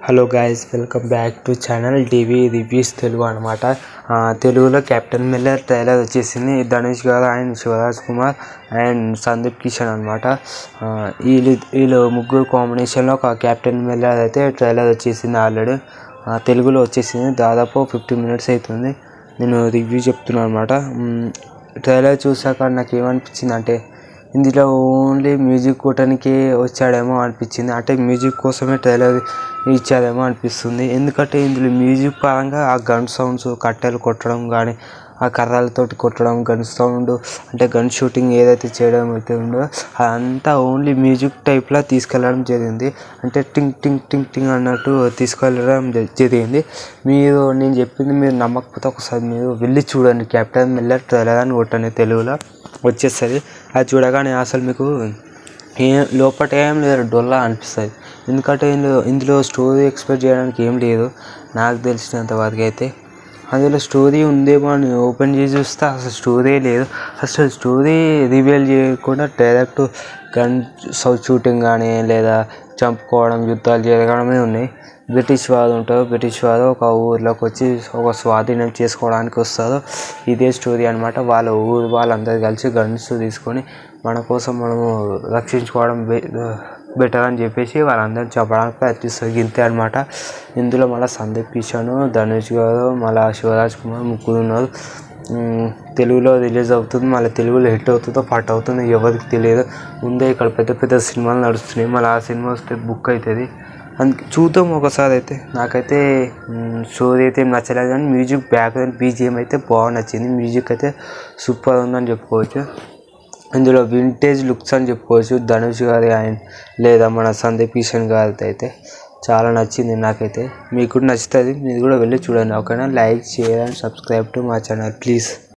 Hello guys, welcome back to channel TV reviews Telugu అనమాట. తెలుగులో captain Miller trailer వచ్చేసింది. ధనుష్ గారు అండ్ శివరాజ్ కుమార్ అండ్ సందీప్ కిషన్ అనమాట. వీళ్ళు ముగ్గురు కాంబినేషన్లో ఒక కెప్టెన్ మిల్లర్ అయితే ట్రైలర్ వచ్చేసింది. ఆల్రెడీ తెలుగులో వచ్చేసింది. దాదాపు 15 minutes అవుతుంది. నేను రివ్యూ చెప్తున్నాను అనమాట. ట్రైలర్ చూసాక నాకు ఏమనిపించింది అంటే, ఇందులో ఓన్లీ మ్యూజిక్ కొట్టడానికి వచ్చాడేమో అనిపించింది. అంటే మ్యూజిక్ కోసమే ట్రైలర్ ఇచ్చారేమో అనిపిస్తుంది. ఎందుకంటే ఇందులో మ్యూజిక్ పరంగా ఆ గన్ సౌండ్స్, కట్టెలు కొట్టడం కానీ, ఆ కర్రలతోటి కొట్టడం, గన్ సౌండ్ అంటే గన్ షూటింగ్ ఏదైతే చేయడం అయితే ఉందో అదంతా ఓన్లీ మ్యూజిక్ టైప్లో తీసుకెళ్ళడం జరిగింది. అంటే టింగ్ టింగ్ టింగ్ టింగ్ అన్నట్టు తీసుకెళ్ళడం జరిగింది. నేను చెప్పింది మీరు నమ్మకపోతే ఒకసారి మీరు వెళ్ళి చూడండి. కెప్టెన్ మిల్లర్ ట్రైలర్ అని కొట్టండి, తెలుగులో వచ్చేస్తుంది. అది చూడగానే అసలు మీకు లోపల ఏం లేదు, డొల్లా అనిపిస్తుంది. ఎందుకంటే ఇందులో స్టోరీ ఎక్స్పెక్ట్ చేయడానికి ఏం లేదు. నాకు తెలిసినంత వరకు అయితే అందులో స్టోరీ ఉందేమో అని ఓపెన్ చేసి చూస్తే అసలు స్టోరీ లేదు. అసలు స్టోరీ రివీల్ చేయకుండా డైరెక్ట్ గన్ షూటింగ్ కానీ లేదా చంపుకోవడం, యుద్ధాలు జరగడమే ఉన్నాయి. బ్రిటిష్ వారు ఉంటారు. బ్రిటిష్ వారు ఒక ఊర్లోకి వచ్చి ఒక స్వాధీనం చేసుకోవడానికి వస్తారు. ఇదే స్టోరీ అనమాట. వాళ్ళ ఊరు వాళ్ళందరూ కలిసి గన్స్ తీసుకొని మన కోసం మనము రక్షించుకోవడం బెటర్ అని చెప్పేసి వాళ్ళందరినీ చెప్పడానికి ప్రయత్నిస్తారు. ఇంతే అనమాట. ఇందులో మళ్ళీ సందీప్ కిషన్, ధనుష్ గారు, మళ్ళీ శివరాజ్ కుమార్ ముగ్గురు ఉన్నారు. తెలుగులో రిలీజ్ అవుతుంది. మళ్ళీ తెలుగులో హిట్ అవుతుందో ఫట్ అవుతుందో ఎవరికి తెలియదు. ముందే ఇక్కడ పెద్ద పెద్ద సినిమాలు నడుస్తున్నాయి. మళ్ళీ ఆ సినిమా వస్తే బుక్ అవుతుంది. అందుకే చూద్దాం ఒకసారి. అయితే నాకైతే స్టోరీ అయితే ఏం నచ్చలేదు, కానీ మ్యూజిక్ బ్యాక్గ్రౌండ్ బీజిఎం అయితే బాగా నచ్చింది. మ్యూజిక్ అయితే సూపర్ ఉందని చెప్పుకోవచ్చు. ఇందులో వింటేజ్ లుక్స్ అని చెప్పుకోవచ్చు. ధనుష్ గారి అండ్ లేదా మన సందీప్ కిషన్ గారితో అయితే చాలా నచ్చింది నాకైతే. మీకు కూడా నచ్చుతుంది, మీరు కూడా వెళ్ళి చూడండి. ఓకేనా? Like, share and subscribe to my channel please.